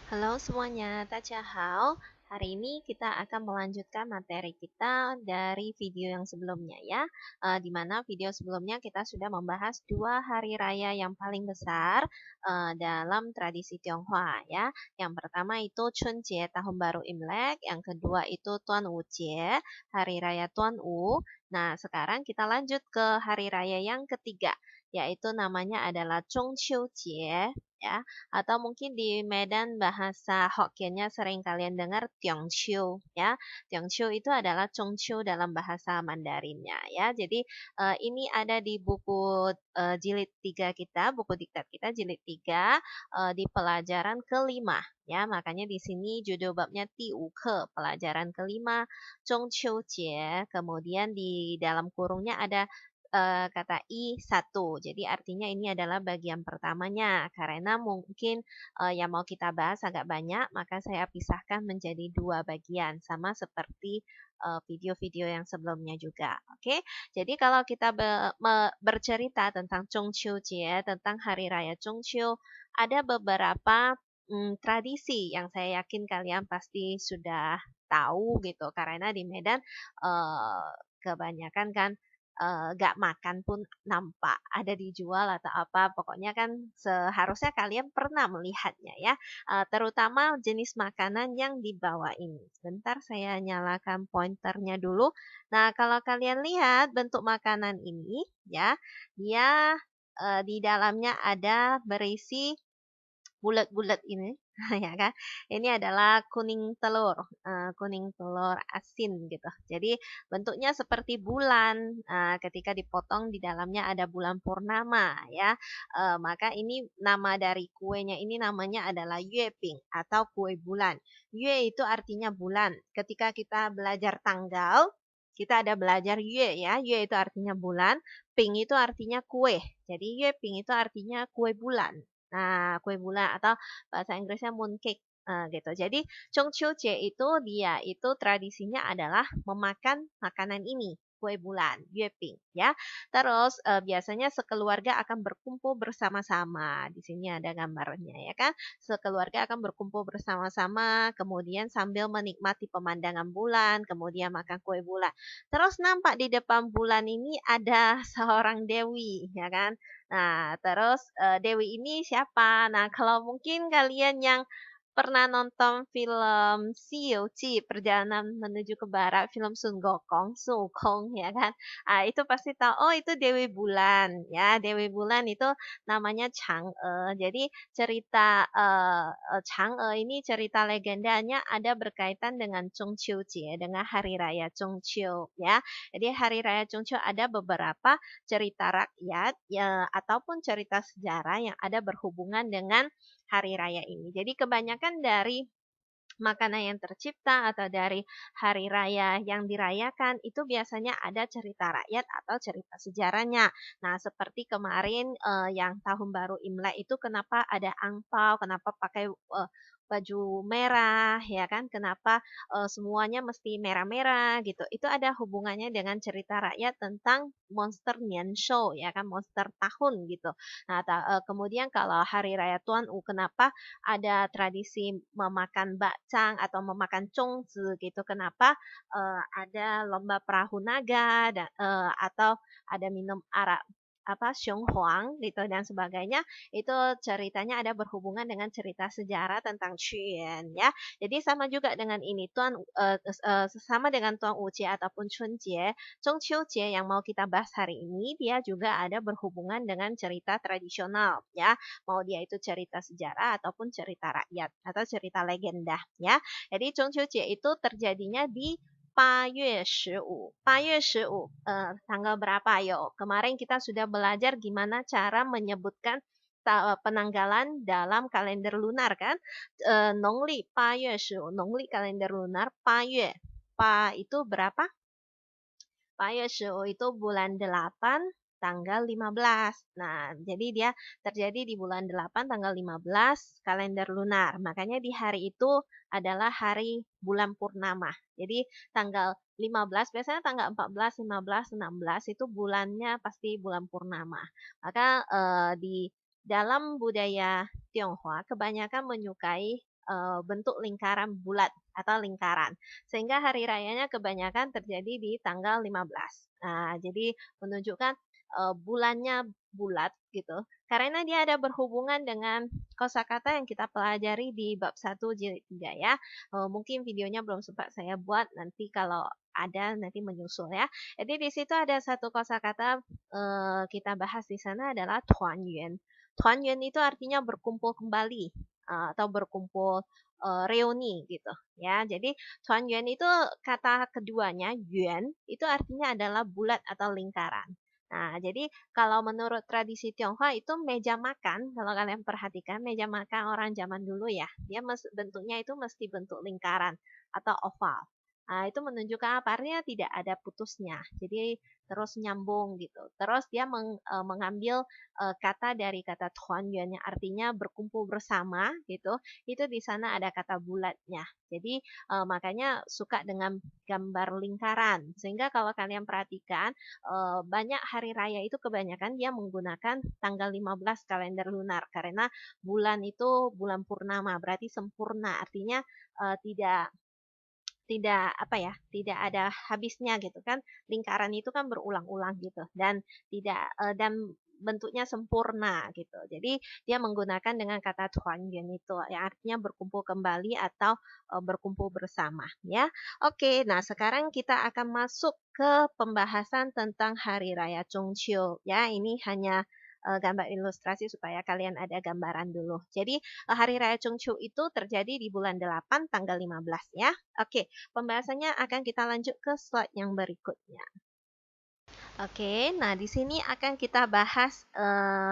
Halo semuanya, Tachahao. Hari ini kita akan melanjutkan materi kita dari video yang sebelumnya ya. Di mana video sebelumnya kita sudah membahas dua hari raya yang paling besar dalam tradisi Tionghoa ya. Yang pertama itu Chunjie, Tahun Baru Imlek. Yang kedua itu Tuan Jie, Hari Raya Tuan Wu. Nah, sekarang kita lanjut ke hari raya yang ketiga, yaitu namanya adalah Zhongqiu Jie ya, atau mungkin di Medan bahasa Hokkiennya sering kalian dengar Tiongqiu ya. Tiongqiu itu adalah Zhongqiu dalam bahasa Mandarinnya ya. Jadi ini ada di buku jilid 3 kita, buku diktat kita jilid 3 di pelajaran kelima ya. Makanya di sini judul babnya Ti Wu Ke, pelajaran kelima Zhongqiu Jie. Kemudian di dalam kurungnya ada kata I1. Jadi artinya ini adalah bagian pertamanya. Karena mungkin yang mau kita bahas agak banyak, maka saya pisahkan menjadi dua bagian. Sama seperti video-video yang sebelumnya juga. Oke, jadi kalau kita bercerita tentang Zhongqiu Jie, tentang Hari Raya Zhongqiu, ada beberapa tradisi yang saya yakin kalian pasti sudah tahu gitu. Karena di Medan kebanyakan kan gak makan pun nampak ada dijual atau apa. Pokoknya kan seharusnya kalian pernah melihatnya ya. Terutama jenis makanan yang dibawain. Sebentar saya nyalakan pointernya dulu. Nah, kalau kalian lihat bentuk makanan ini ya, dia di dalamnya ada berisi bulat-bulat ini ya kan. Ini adalah kuning telur asin gitu. Jadi bentuknya seperti bulan. Ketika dipotong di dalamnya ada bulan purnama ya. Maka ini nama dari kuenya ini namanya adalah Yueping atau kue bulan. Yue itu artinya bulan. Ketika kita belajar tanggal, kita ada belajar Yue ya. Yue itu artinya bulan, Ping itu artinya kue. Jadi Yueping itu artinya kue bulan. Nah, kue bulan atau bahasa Inggrisnya mooncake gitu. Jadi Chongqiujie itu dia itu tradisinya adalah memakan makanan ini, kue bulan, yueping ya. Terus biasanya sekeluarga akan berkumpul bersama-sama. Di sini ada gambarnya ya kan. Sekeluarga akan berkumpul bersama-sama, kemudian sambil menikmati pemandangan bulan, kemudian makan kue bulan. Terus nampak di depan bulan ini ada seorang dewi ya kan. Nah, terus Dewi ini siapa? Nah, kalau mungkin kalian yang pernah nonton film Si Ci, Perjalanan Menuju ke Barat, film Sun Gokong, Sun Wukong, ya kan? Itu pasti tahu, oh itu Dewi Bulan, ya. Dewi Bulan itu namanya Chang'e. Jadi cerita Chang'e ini cerita legendanya ada berkaitan dengan Zhongqiu Jie, dengan Hari Raya Zhongqiu, ya. Jadi Hari Raya Zhongqiu ada beberapa cerita rakyat ya ataupun cerita sejarah yang ada berhubungan dengan hari raya ini. Jadi kebanyakan dari makanan yang tercipta atau dari hari raya yang dirayakan itu biasanya ada cerita rakyat atau cerita sejarahnya. Nah, seperti kemarin yang tahun baru Imlek itu kenapa ada angpau, kenapa pakai baju merah, ya kan? Kenapa semuanya mesti merah-merah gitu. Itu ada hubungannya dengan cerita rakyat tentang monster Nian Shou, ya kan? Monster tahun gitu. Nah, kemudian kalau hari raya Tuan U, kenapa ada tradisi memakan bakcang atau memakan congzi gitu. Kenapa ada lomba perahu naga atau ada minum arak apa Xionghuang gitu dan sebagainya, itu ceritanya ada berhubungan dengan cerita sejarah tentang Xuan ya. Jadi sama juga dengan ini sama dengan Tuan Ucie ataupun Chunjie, Zhongqiujie yang mau kita bahas hari ini dia juga ada berhubungan dengan cerita tradisional ya, mau dia itu cerita sejarah ataupun cerita rakyat atau cerita legenda ya. Jadi Zhongqiujie itu terjadinya di 8月15. 8月15, tanggal berapa yo? Kemarin kita sudah belajar gimana cara menyebutkan penanggalan dalam kalender lunar kan? Nongli 8月15, Nongli kalender lunar 8月. Pa itu berapa? 8月15 itu bulan 8 tanggal 15. Nah, jadi dia terjadi di bulan 8 tanggal 15 kalender lunar. Makanya di hari itu adalah hari bulan purnama. Jadi tanggal 15, biasanya tanggal 14, 15, 16 itu bulannya pasti bulan purnama. Maka di dalam budaya Tionghoa kebanyakan menyukai bentuk lingkaran bulat atau lingkaran. Sehingga hari rayanya kebanyakan terjadi di tanggal 15. Nah, jadi menunjukkan bulannya bulat gitu. Karena dia ada berhubungan dengan kosakata yang kita pelajari di bab 1 jilid 3 ya. Mungkin videonya belum sempat saya buat, nanti kalau ada nanti menyusul ya. Jadi di situ ada satu kosakata kita bahas di sana adalah tuanyuan. Tuanyuan itu artinya berkumpul kembali atau berkumpul reuni gitu ya. Jadi tuanyuan itu kata keduanya yuan itu artinya adalah bulat atau lingkaran. Nah, jadi kalau menurut tradisi Tionghoa itu meja makan, kalau kalian perhatikan meja makan orang zaman dulu ya, dia bentuknya itu mesti bentuk lingkaran atau oval. Nah, itu menunjukkan apa? Artinya tidak ada putusnya. Jadi terus nyambung gitu. Terus dia mengambil kata dari kata tuanyuan yang artinya berkumpul bersama gitu. Itu di sana ada kata bulatnya. Jadi makanya suka dengan gambar lingkaran. Sehingga kalau kalian perhatikan banyak hari raya itu kebanyakan dia menggunakan tanggal 15 kalender lunar karena bulan itu bulan purnama berarti sempurna. Artinya tidak tidak apa ya, tidak ada habisnya gitu kan. Lingkaran itu kan berulang-ulang gitu dan tidak dan bentuknya sempurna gitu. Jadi dia menggunakan dengan kata tuangen itu yang artinya berkumpul kembali atau berkumpul bersama ya. Oke, nah sekarang kita akan masuk ke pembahasan tentang hari raya Chungcheong ya. Ini hanya gambar ilustrasi supaya kalian ada gambaran dulu. Jadi hari raya Chungcheong itu terjadi di bulan 8 tanggal 15 ya. Oke, pembahasannya akan kita lanjut ke slide yang berikutnya. Oke, nah di sini akan kita bahas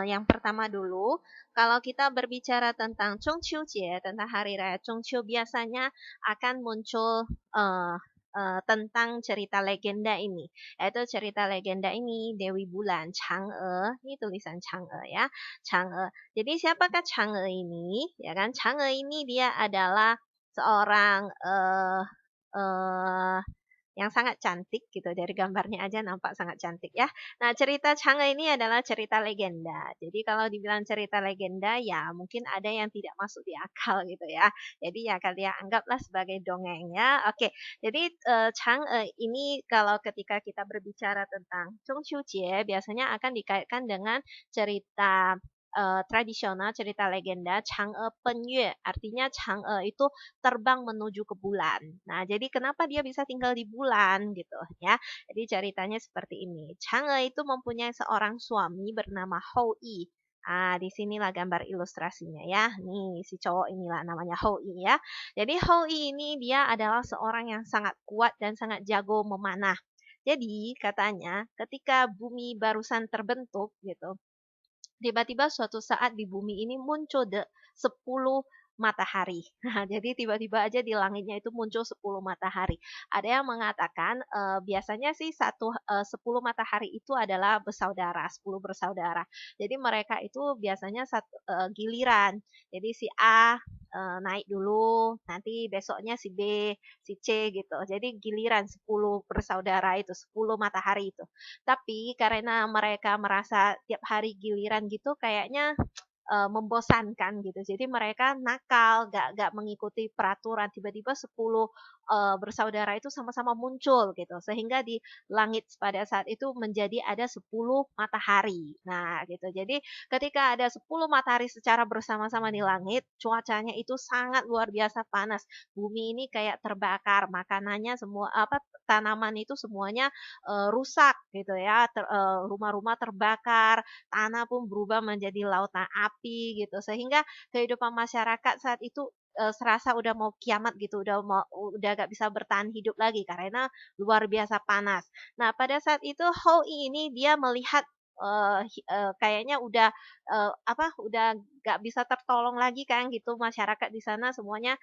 yang pertama dulu. Kalau kita berbicara tentang Chongqiujie, tentang hari raya Chongqiu, biasanya akan muncul tentang cerita legenda ini. Yaitu cerita legenda ini Dewi Bulan, Chang'e. Ini tulisan Chang'e ya, Chang'e. Jadi siapakah Chang'e ini? Ya kan, Chang'e ini dia adalah seorang yang sangat cantik gitu, dari gambarnya aja nampak sangat cantik ya. Nah, cerita Chang'e ini adalah cerita legenda. Jadi kalau dibilang cerita legenda ya mungkin ada yang tidak masuk di akal gitu ya. Jadi ya kalian anggaplah sebagai dongeng ya. Oke. Jadi Chang'e ini kalau ketika kita berbicara tentang Chongqiujie biasanya akan dikaitkan dengan cerita tradisional, cerita legenda Chang'e Penyue. Artinya Chang'e itu terbang menuju ke bulan. Nah, jadi kenapa dia bisa tinggal di bulan gitu ya. Jadi ceritanya seperti ini. Chang'e itu mempunyai seorang suami bernama Hou Yi. Ah, di sinilah gambar ilustrasinya ya. Nih, si cowok inilah namanya Hou Yi ya. Jadi Hou Yi ini dia adalah seorang yang sangat kuat dan sangat jago memanah. Jadi katanya ketika bumi barusan terbentuk gitu, tiba-tiba suatu saat di bumi ini muncul 10 matahari. Nah, jadi tiba-tiba aja di langitnya itu muncul 10 matahari. Ada yang mengatakan biasanya sih 10 matahari itu adalah bersaudara, 10 bersaudara. Jadi mereka itu biasanya giliran. Jadi si A naik dulu, nanti besoknya si B, si C gitu. Jadi giliran 10 bersaudara itu, 10 matahari itu. Tapi karena mereka merasa tiap hari giliran gitu kayaknya membosankan gitu. Jadi mereka nakal, gak mengikuti peraturan. Tiba-tiba 10 bersaudara itu sama-sama muncul gitu. Sehingga di langit pada saat itu menjadi ada 10 matahari. Nah gitu. Jadi ketika ada 10 matahari secara bersama-sama di langit, cuacanya itu sangat luar biasa panas. Bumi ini kayak terbakar, makanannya semua apa tanaman itu semuanya rusak gitu ya. Rumah-rumah terbakar, tanah pun berubah menjadi lautan api gitu. Sehingga kehidupan masyarakat saat itu serasa udah mau kiamat gitu, udah gak bisa bertahan hidup lagi karena luar biasa panas. Nah, pada saat itu Hou ini dia melihat kayaknya udah udah gak bisa tertolong lagi kan gitu masyarakat di sana semuanya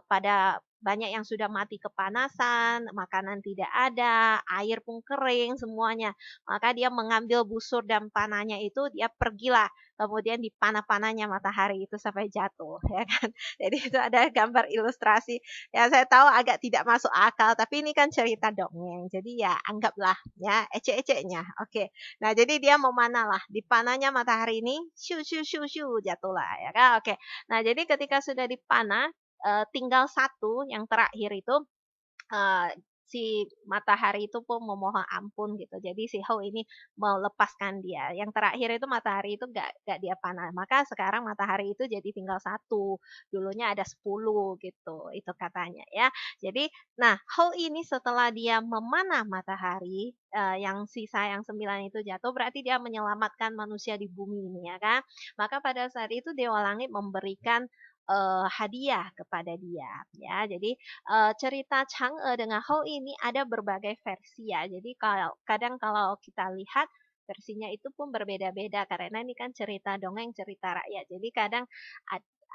pada banyak yang sudah mati kepanasan, makanan tidak ada, air pun kering semuanya. Maka dia mengambil busur dan panahnya itu, dia pergilah. Kemudian dipanah-panahnya matahari itu sampai jatuh, ya kan. Jadi itu ada gambar ilustrasi. Ya saya tahu agak tidak masuk akal, tapi ini kan cerita dongeng. Jadi ya anggaplah ya ecek-eceknya. Oke. Nah jadi dia memanah lah. Dipanahnya matahari ini, shu shu shu shu jatuhlah ya kan. Oke. Nah jadi ketika sudah dipanah, tinggal satu yang terakhir itu, eee, si matahari itu pun memohon ampun gitu. Jadi si Hou ini melepaskan dia. Yang terakhir itu matahari itu nggak dia panah. Maka sekarang matahari itu jadi tinggal satu. Dulunya ada 10 gitu. Itu katanya ya. Jadi, nah Hou ini setelah dia memanah matahari, yang sisa yang 9 itu jatuh, berarti dia menyelamatkan manusia di bumi ini ya kan. Maka pada saat itu Dewa Langit memberikan hadiah kepada dia ya. Jadi cerita Chang'e dengan Hou ini ada berbagai versi ya. Jadi kadang kalau kita lihat versinya itu pun berbeda-beda karena ini kan cerita dongeng, cerita rakyat. Jadi kadang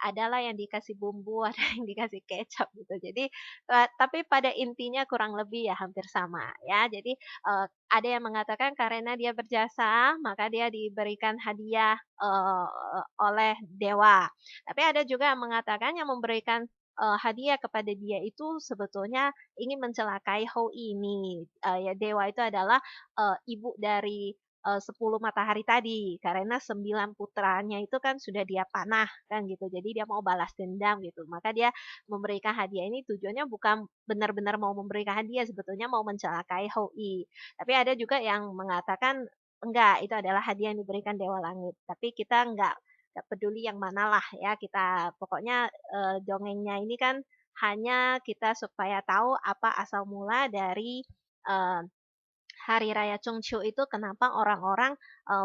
adalah yang dikasih bumbu, ada yang dikasih kecap gitu. Jadi tapi pada intinya kurang lebih ya hampir sama ya. Jadi ada yang mengatakan karena dia berjasa, maka dia diberikan hadiah oleh dewa. Tapi ada juga yang mengatakan yang memberikan hadiah kepada dia itu sebetulnya ingin mencelakai Hou ini. Ya dewa itu adalah ibu dari 10 matahari tadi. Karena 9 putranya itu kan sudah dia panah kan gitu. Jadi dia mau balas dendam gitu. Maka dia memberikan hadiah ini tujuannya bukan benar-benar mau memberikan hadiah, sebetulnya mau mencelakai Hou I. Tapi ada juga yang mengatakan enggak, itu adalah hadiah yang diberikan Dewa Langit. Tapi kita enggak peduli yang manalah ya, kita pokoknya, dongengnya ini kan hanya kita supaya tahu apa asal mula dari, eee, Hari Raya Chungcheong itu kenapa orang-orang,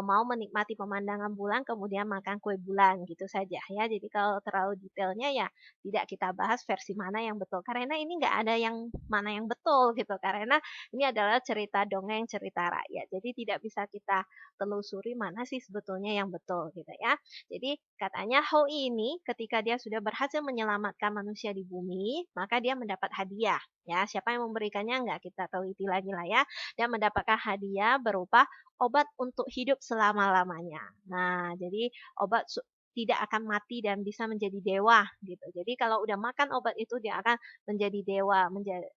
mau menikmati pemandangan bulan kemudian makan kue bulan, gitu saja ya. Jadi kalau terlalu detailnya ya tidak kita bahas versi mana yang betul, karena ini nggak ada yang mana yang betul gitu, karena ini adalah cerita dongeng, cerita rakyat. Jadi tidak bisa kita telusuri mana sih sebetulnya yang betul gitu ya. Jadi katanya Hou ini ketika dia sudah berhasil menyelamatkan manusia di bumi, maka dia mendapat hadiah ya. Siapa yang memberikannya nggak kita teliti lagi lah ya, dan mendapatkan hadiah berupa obat untuk hidup selama-lamanya. Nah, jadi obat tidak akan mati dan bisa menjadi dewa gitu. Jadi kalau udah makan obat itu dia akan menjadi dewa,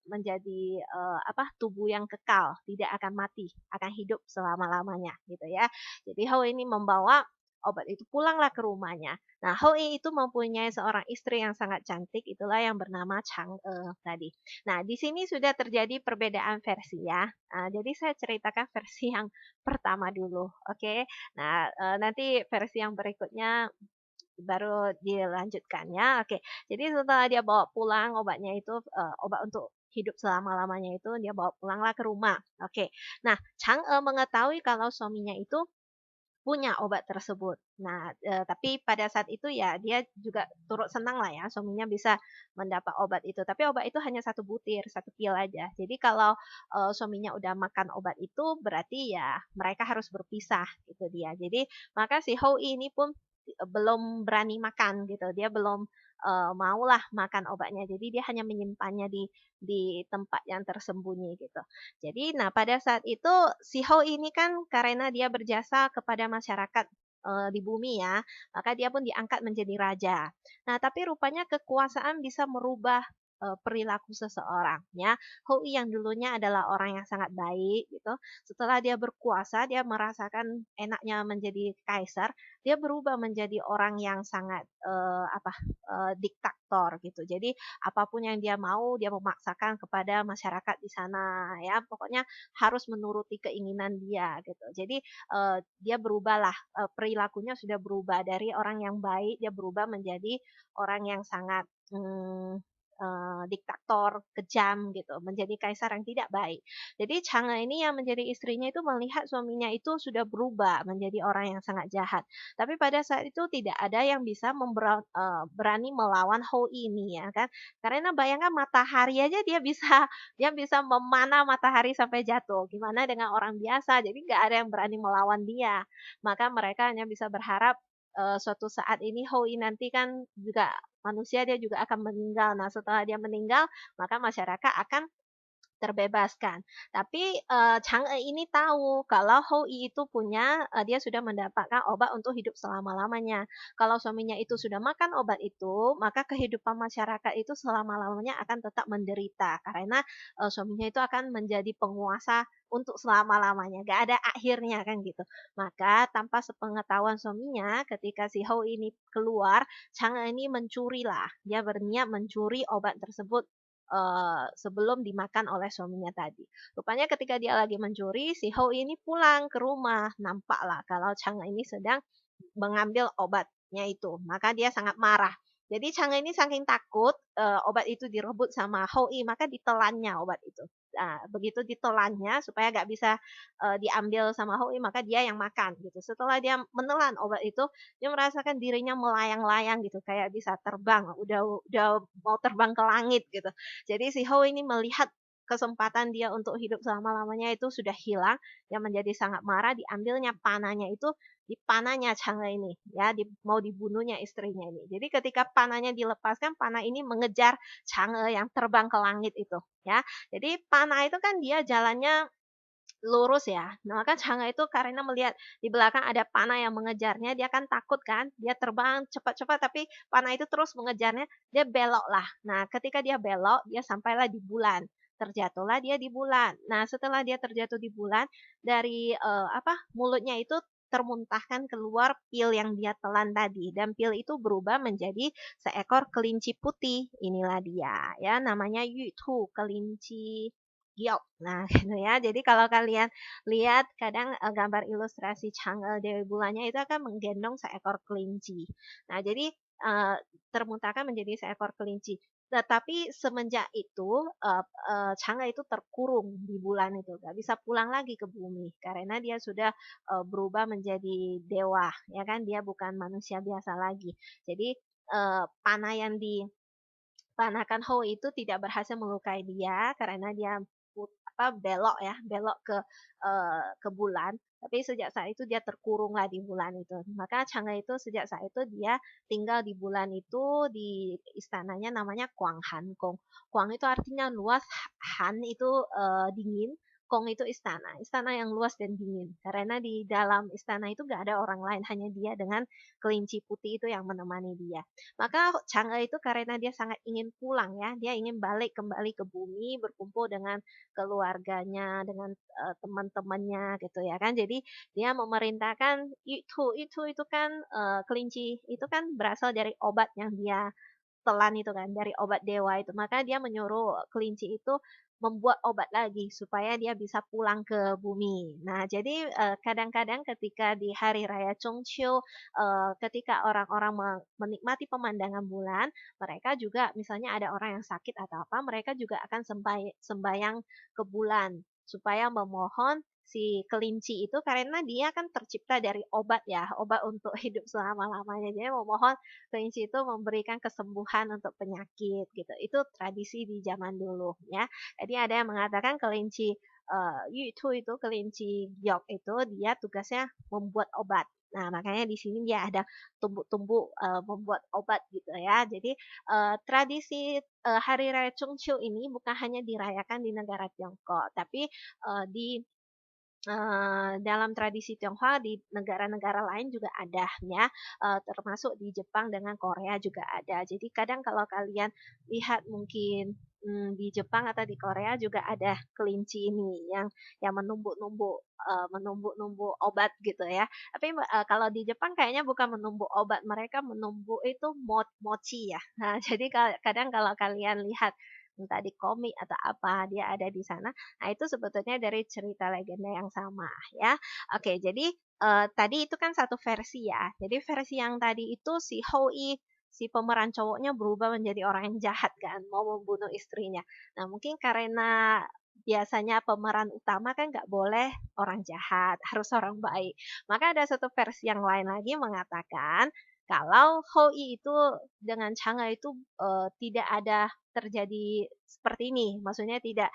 menjadi apa? Tubuh yang kekal, tidak akan mati, akan hidup selama-lamanya gitu ya. Jadi Hou ini membawa obat itu pulanglah ke rumahnya. Nah, Hou itu mempunyai seorang istri yang sangat cantik, itulah yang bernama Chang'e tadi. Nah, di sini sudah terjadi perbedaan versi ya. Jadi saya ceritakan versi yang pertama dulu, oke. Nah, nanti versi yang berikutnya baru dilanjutkan ya, oke. Jadi setelah dia bawa pulang obatnya itu, obat untuk hidup selama-lamanya itu dia bawa pulanglah ke rumah, oke. Nah, Chang'e mengetahui kalau suaminya itu punya obat tersebut. Nah, tapi pada saat itu ya dia juga turut senang lah ya suaminya bisa mendapat obat itu. Tapi obat itu hanya satu butir, satu pil aja. Jadi kalau, suaminya udah makan obat itu berarti ya mereka harus berpisah gitu dia. Jadi maka si Hou ini pun belum berani makan gitu. Dia belum, maulah makan obatnya. Jadi dia hanya menyimpannya di tempat yang tersembunyi gitu. Jadi, nah pada saat itu si Hou ini kan karena dia berjasa kepada masyarakat di bumi ya, maka dia pun diangkat menjadi raja. Nah, tapi rupanya kekuasaan bisa merubah perilaku seseorang ya. Hou yang dulunya adalah orang yang sangat baik gitu, setelah dia berkuasa, dia merasakan enaknya menjadi kaisar, dia berubah menjadi orang yang sangat apa diktator gitu. Jadi apapun yang dia mau, dia memaksakan kepada masyarakat di sana ya, pokoknya harus menuruti keinginan dia gitu. Jadi, dia berubahlah, perilakunya sudah berubah dari orang yang baik, dia berubah menjadi orang yang sangat, diktator, kejam gitu, menjadi kaisar yang tidak baik. Jadi Chang'e ini yang menjadi istrinya itu melihat suaminya itu sudah berubah menjadi orang yang sangat jahat. Tapi pada saat itu tidak ada yang bisa berani melawan Hou ini ya kan. Karena bayangkan matahari aja dia bisa dia bisa memanah matahari sampai jatuh. Gimana dengan orang biasa? Jadi nggak ada yang berani melawan dia. Maka mereka hanya bisa berharap suatu saat ini Hou nanti kan juga manusia dia juga akan meninggal. Nah, setelah dia meninggal, maka masyarakat akan terbebaskan. Tapi, Chang'e ini tahu kalau Hou Yi itu punya dia sudah mendapatkan obat untuk hidup selama-lamanya. Kalau suaminya itu sudah makan obat itu, maka kehidupan masyarakat itu selama-lamanya akan tetap menderita karena, suaminya itu akan menjadi penguasa untuk selama-lamanya, nggak ada akhirnya kan gitu. Maka tanpa sepengetahuan suaminya, ketika si Hou ini keluar, Chang'e ini mencurilah, dia berniat mencuri obat tersebut sebelum dimakan oleh suaminya tadi. Rupanya ketika dia lagi mencuri, si Hou ini pulang ke rumah. Nampaklah kalau Chang'e ini sedang mengambil obatnya itu. Maka dia sangat marah. Jadi Chang'e ini saking takut obat itu direbut sama Hou Yi, maka ditelannya obat itu. Nah, begitu ditelannya supaya nggak bisa diambil sama Hou Yi, maka dia yang makan gitu. Setelah dia menelan obat itu, dia merasakan dirinya melayang-layang gitu, kayak bisa terbang, udah mau terbang ke langit gitu. Jadi si Hou ini melihat kesempatan dia untuk hidup selama-lamanya itu sudah hilang, dia menjadi sangat marah, diambilnya panahnya itu dipanahnya Chang'e ini, ya, mau dibunuhnya istrinya ini. Jadi ketika panahnya dilepaskan, panah ini mengejar Chang'e yang terbang ke langit itu, ya. Jadi panah itu kan dia jalannya lurus ya. Nah, maka Chang'e itu karena melihat di belakang ada panah yang mengejarnya, dia kan takut kan, dia terbang cepat-cepat tapi panah itu terus mengejarnya, dia belok lah. Nah, ketika dia belok, dia sampailah di bulan. Terjatuhlah dia di bulan. Nah, setelah dia terjatuh di bulan, dari mulutnya itu termuntahkan keluar pil yang dia telan tadi dan pil itu berubah menjadi seekor kelinci putih. Inilah dia ya namanya Yutu, kelinci giok. Nah, gitu ya. Jadi kalau kalian lihat kadang gambar ilustrasi Chang'e Dewi Bulannya itu akan menggendong seekor kelinci. Nah, jadi termuntahkan menjadi seekor kelinci. Tetapi semenjak itu Chang'e itu terkurung di bulan itu, nggak bisa pulang lagi ke bumi karena dia sudah berubah menjadi dewa, ya kan? Dia bukan manusia biasa lagi. Jadi panah yang dipanahkan Hou itu tidak berhasil melukai dia karena dia belok ya, belok ke bulan. Tapi sejak saat itu dia terkurunglah di bulan itu. Maka Chang'e itu sejak saat itu dia tinggal di bulan itu di istananya namanya Kuang Han Kong. Kuang itu artinya luas, Han itu dingin, Kong itu istana, istana yang luas dan dingin. Karena di dalam istana itu gak ada orang lain, hanya dia dengan kelinci putih itu yang menemani dia. Maka Chang'e itu karena dia sangat ingin pulang ya, dia ingin balik kembali ke bumi, berkumpul dengan keluarganya, dengan teman-temannya gitu ya kan. Jadi dia memerintahkan itu kan kelinci itu kan berasal dari obat yang dia telan itu kan, dari obat dewa itu. Maka dia menyuruh kelinci itu membuat obat lagi supaya dia bisa pulang ke bumi. Nah, jadi kadang-kadang ketika di hari raya Chongqiu, ketika orang-orang menikmati pemandangan bulan, mereka juga misalnya ada orang yang sakit atau apa, mereka juga akan sembayang ke bulan supaya memohon si kelinci itu karena dia kan tercipta dari obat ya, obat untuk hidup selama-lamanya. Jadi memohon kelinci itu memberikan kesembuhan untuk penyakit gitu. Itu tradisi di zaman dulu ya. Jadi ada yang mengatakan kelinci Yutu itu kelinci giok itu dia tugasnya membuat obat. Nah, makanya di sini dia ada tumbuk-tumbuk membuat obat gitu ya. Jadi tradisi Hari Raya Chungchew ini bukan hanya dirayakan di negara Tiongkok, tapi di dalam tradisi Tionghoa di negara-negara lain juga ada ya, termasuk di Jepang dengan Korea juga ada. Jadi kadang kalau kalian lihat mungkin di Jepang atau di Korea juga ada kelinci ini yang menumbuk-numbuk obat gitu ya. Tapi kalau di Jepang kayaknya bukan menumbuk obat, mereka menumbuk itu mochi ya. Nah, jadi kadang kalau kalian lihat entah di komik atau apa dia ada di sana. Nah, itu sebetulnya dari cerita legenda yang sama ya. Oke, jadi tadi itu kan satu versi ya. Jadi versi yang tadi itu si Hou Yi, si pemeran cowoknya berubah menjadi orang yang jahat kan, mau membunuh istrinya. Nah, mungkin karena biasanya pemeran utama kan nggak boleh orang jahat, harus orang baik. Maka ada satu versi yang lain lagi mengatakan Kalau Hou-i itu dengan Chang'e itu, tidak ada terjadi seperti ini, maksudnya tidak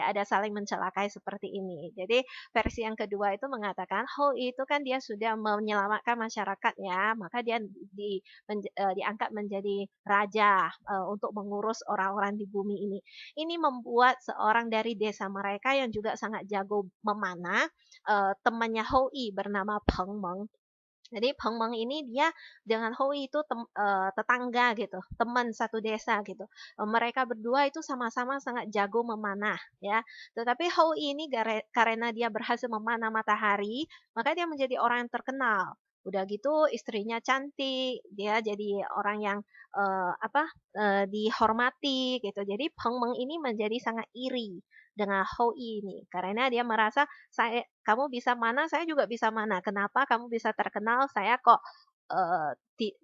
ada saling mencelakai seperti ini. Jadi versi yang kedua itu mengatakan Hou-i itu kan dia sudah menyelamatkan masyarakat ya, maka dia diangkat menjadi raja, untuk mengurus orang-orang di bumi ini. Ini membuat seorang dari desa mereka yang juga sangat jago memanah, temannya Hou-i bernama Peng Meng. Jadi Pengmeng ini dia dengan Hoi itu tetangga gitu, teman satu desa gitu. Mereka berdua itu sama-sama sangat jago memanah ya. Tetapi Hoi ini karena dia berhasil memanah matahari, maka dia menjadi orang yang terkenal. Udah gitu istrinya cantik, dia jadi orang yang dihormati gitu. Jadi Pengmeng ini menjadi sangat iri dengan Hoi ini karena dia merasa kamu bisa mana, saya juga bisa mana. Kenapa kamu bisa terkenal, saya kok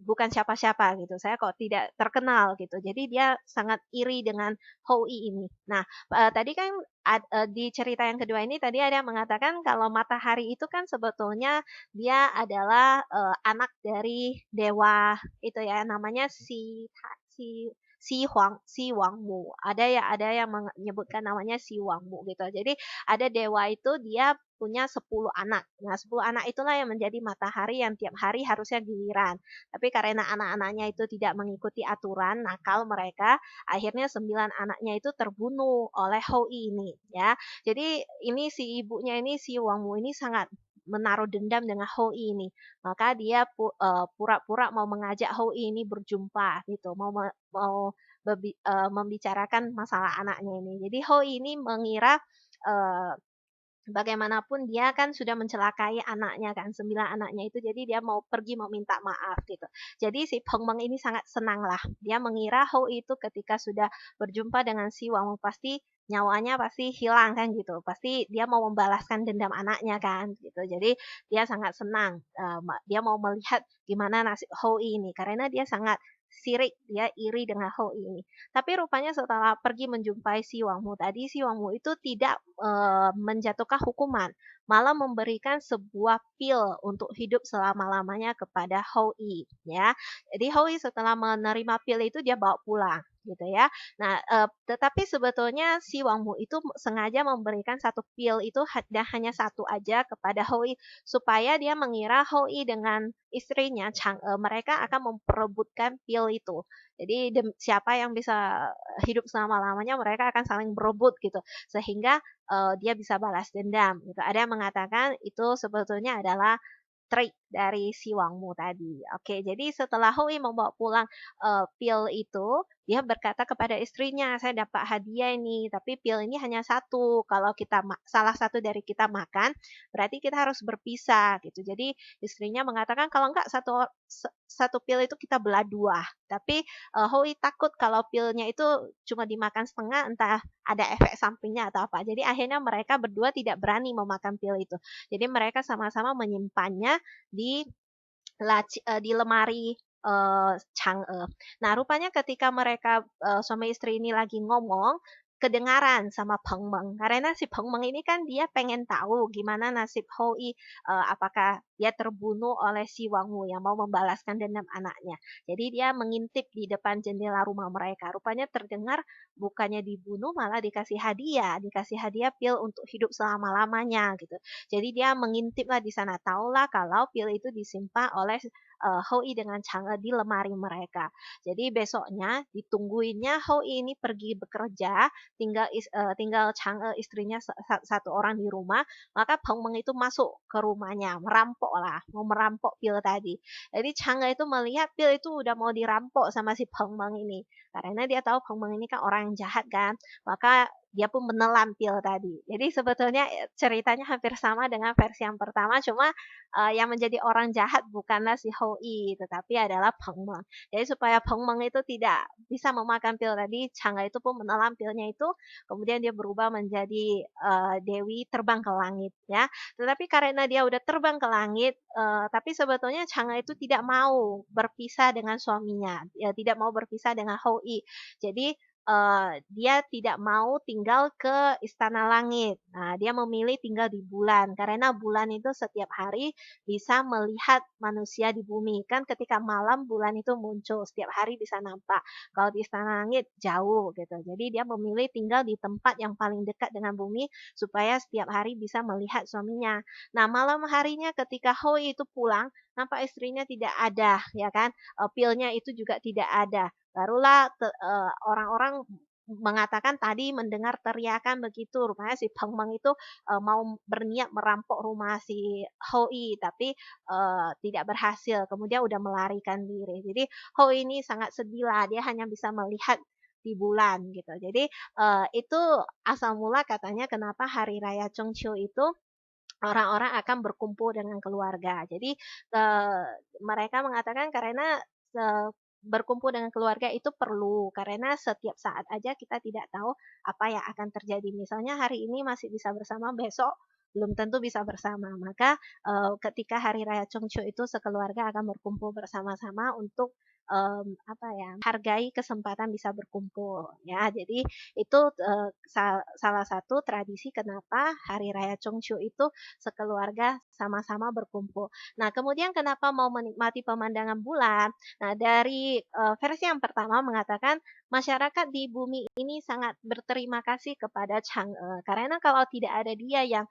bukan siapa-siapa gitu. Saya kok tidak terkenal gitu. Jadi dia sangat iri dengan Hou-i ini. Nah, tadi kan di cerita yang kedua ini tadi ada yang mengatakan kalau matahari itu kan sebetulnya dia adalah anak dari dewa itu ya, namanya si si Wangmu. Ada yang menyebutkan namanya si Wangmu gitu. Jadi ada dewa itu dia punya 10 anak. Nah, 10 anak itulah yang menjadi matahari yang tiap hari harusnya giliran. Tapi karena anak-anaknya itu tidak mengikuti aturan, nakal mereka, akhirnya 9 anaknya itu terbunuh oleh Hou-i ini ya. Jadi ini si ibunya ini si Wangmu ini sangat menaruh dendam dengan Hou-i ini. Maka dia pura-pura mau mengajak Hou-i ini berjumpa gitu, mau membicarakan masalah anaknya ini. Jadi Hou-i ini mengira eh, bagaimanapun dia kan sudah mencelakai anaknya kan, 9 anaknya itu, jadi dia mau pergi mau minta maaf gitu. Jadi si Pengmeng ini sangat senang lah. Dia mengira Hou itu ketika sudah berjumpa dengan si Wang pasti nyawanya pasti hilang kan gitu. Pasti dia mau membalaskan dendam anaknya kan gitu. Jadi dia sangat senang. Dia mau melihat gimana nasib Hou ini karena dia sangat sirik, dia iri dengan Hou ini. Tapi rupanya setelah pergi menjumpai si Wangmu tadi, si Wangmu itu tidak menjatuhkan hukuman, malah memberikan sebuah pil untuk hidup selama-lamanya kepada Hou-i ya. Jadi Hou-i setelah menerima pil itu dia bawa pulang gitu ya. Nah, tetapi sebetulnya si Wangmu itu sengaja memberikan satu pil itu dan hanya satu aja kepada Hou-i supaya dia mengira Hou-i dengan istrinya Chang'e mereka akan memperebutkan pil itu. Jadi siapa yang bisa hidup selama-lamanya mereka akan saling berebut gitu. Sehingga dia bisa balas dendam gitu. Ada yang mengatakan itu sebetulnya adalah trik dari si Wangmu tadi. Oke, jadi setelah Hui membawa pulang pil itu, dia berkata kepada istrinya, saya dapat hadiah ini, tapi pil ini hanya satu. Kalau kita salah satu dari kita makan, berarti kita harus berpisah gitu. Jadi istrinya mengatakan kalau enggak satu pil itu kita belah dua. Tapi Hui takut kalau pilnya itu cuma dimakan setengah, entah ada efek sampingnya atau apa. Jadi akhirnya mereka berdua tidak berani memakan pil itu. Jadi mereka sama-sama menyimpannya di di lemari Chang'e. Nah, rupanya ketika mereka suami istri ini lagi ngomong, kedengaran sama Peng Meng. Karena si Peng Meng ini kan dia pengen tahu gimana nasib Hou-i, apakah dia terbunuh oleh si Wang Wu yang mau membalaskan dendam anaknya. Jadi dia mengintip di depan jendela rumah mereka. Rupanya terdengar bukannya dibunuh malah dikasih hadiah pil untuk hidup selama-lamanya gitu. Jadi dia mengintip lah di sana, tahulah kalau pil itu disimpan oleh Hou-i dengan Chang'e di lemari mereka. Jadi besoknya ditungguinnya Hou-i ini pergi bekerja, tinggal Chang'e istrinya satu orang di rumah, maka Peng Meng itu masuk ke rumahnya, merampok lah, mau merampok pil tadi. Jadi Chang'e itu melihat pil itu udah mau dirampok sama si Peng Meng ini. Karena dia tahu Peng Meng ini kan orang yang jahat kan, maka dia pun menelan pil tadi. Jadi sebetulnya ceritanya hampir sama dengan versi yang pertama, cuma yang menjadi orang jahat bukanlah si Hou-i, tetapi adalah Peng Meng. Jadi supaya Peng Meng itu tidak bisa memakan pil tadi, Chang'e itu pun menelan pilnya itu, kemudian dia berubah menjadi dewi terbang ke langit ya. Tetapi karena dia udah terbang ke langit, tapi sebetulnya Chang'e itu tidak mau berpisah dengan suaminya, ya tidak mau berpisah dengan Hou-i. Jadi dia tidak mau tinggal ke istana langit. Nah, dia memilih tinggal di bulan karena bulan itu setiap hari bisa melihat manusia di bumi. Kan ketika malam bulan itu muncul, setiap hari bisa nampak. Kalau di istana langit jauh gitu. Jadi dia memilih tinggal di tempat yang paling dekat dengan bumi supaya setiap hari bisa melihat suaminya. Nah, malam harinya ketika Hoi itu pulang, nampak istrinya tidak ada, ya kan? Pilnya itu juga tidak ada. Barulah orang-orang mengatakan tadi mendengar teriakan begitu, rupanya si Peng Meng itu mau berniat merampok rumah si Hoi, tapi tidak berhasil. Kemudian udah melarikan diri. Jadi Hoi ini sangat sedih lah, dia hanya bisa melihat di bulan gitu. Jadi itu asal mula katanya kenapa hari raya Chongqiu itu orang-orang akan berkumpul dengan keluarga. Jadi, mereka mengatakan karena berkumpul dengan keluarga itu perlu, karena setiap saat aja kita tidak tahu apa yang akan terjadi. Misalnya hari ini masih bisa bersama, besok belum tentu bisa bersama. Maka, ketika hari raya Chongqiu itu sekeluarga akan berkumpul bersama-sama untuk, apa ya, hargai kesempatan bisa berkumpul, ya. Jadi itu, salah satu tradisi kenapa hari raya Chongqiu itu sekeluarga sama-sama berkumpul. Nah, kemudian kenapa mau menikmati pemandangan bulan? Nah, dari versi yang pertama mengatakan masyarakat di bumi ini sangat berterima kasih kepada Chang'e karena kalau tidak ada dia yang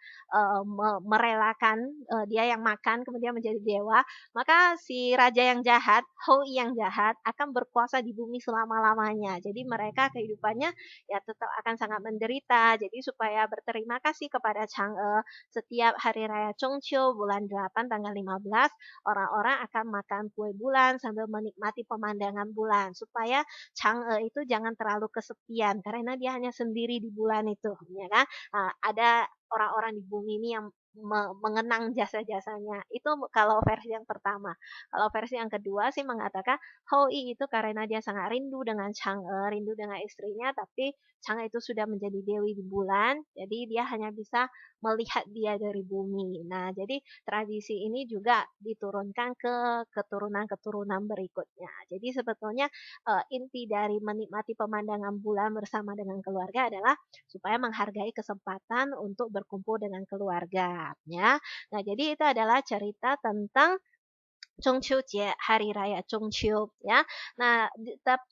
merelakan dia yang makan kemudian menjadi dewa, maka si raja yang jahat, Hou yang jahat akan berkuasa di bumi selama-lamanya. Jadi mereka kehidupannya ya tetap akan sangat menderita. Jadi supaya berterima kasih kepada Chang'e, setiap hari raya Chongqiu bulan 8 tanggal 15, orang-orang akan makan kue bulan sambil menikmati pemandangan bulan supaya Chang'e itu jangan terlalu kesepian karena dia hanya sendiri di bulan itu, ya kan? Nah, ada orang-orang di bumi ini yang mengenang jasa-jasanya. Itu kalau versi yang pertama. Kalau versi yang kedua sih mengatakan Hou-i itu karena dia sangat rindu dengan Chang'e, rindu dengan istrinya, tapi Chang'e itu sudah menjadi dewi di bulan, jadi dia hanya bisa melihat dia dari bumi. Nah, jadi tradisi ini juga diturunkan ke keturunan-keturunan berikutnya. Jadi sebetulnya inti dari menikmati pemandangan bulan bersama dengan keluarga adalah supaya menghargai kesempatan untuk berkumpul dengan keluarga, ya. Nah, jadi itu adalah cerita tentang Jie, hari raya Chongqiu ya. Nah,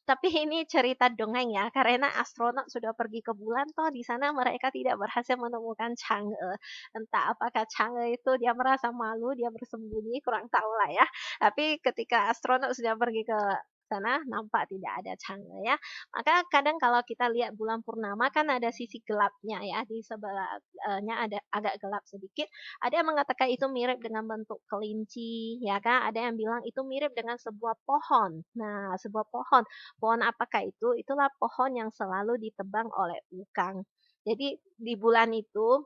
tapi ini cerita dongeng ya, karena astronot sudah pergi ke bulan toh di sana mereka tidak berhasil menemukan Chang'e. Entah apakah Chang'e itu dia merasa malu, dia bersembunyi, kurang tahu lah ya. Tapi ketika astronot sudah pergi ke sana nampak tidak ada Chang'e ya. Maka kadang kalau kita lihat bulan purnama kan ada sisi gelapnya ya, di sebelahnya ada agak gelap sedikit. Ada yang mengatakan itu mirip dengan bentuk kelinci, ya kan? Ada yang bilang itu mirip dengan sebuah pohon. Nah, sebuah pohon. Pohon apakah itu? Itulah pohon yang selalu ditebang oleh ukang. Jadi di bulan itu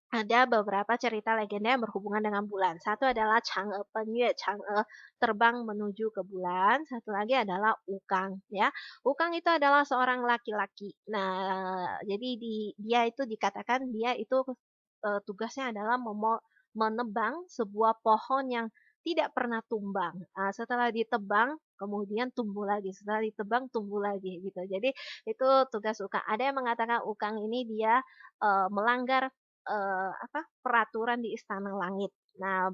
ada beberapa cerita legenda yang berhubungan dengan bulan. Satu adalah Chang'e Penyue, Chang'e terbang menuju ke bulan. Satu lagi adalah Ukang, ya. Ukang itu adalah seorang laki-laki. Nah, jadi dia itu dikatakan dia itu tugasnya adalah menebang sebuah pohon yang tidak pernah tumbang. Nah, setelah ditebang, kemudian tumbuh lagi. Setelah ditebang, tumbuh lagi gitu. Jadi itu tugas Ukang. Ada yang mengatakan Ukang ini dia melanggar peraturan di Istana Langit. Nah,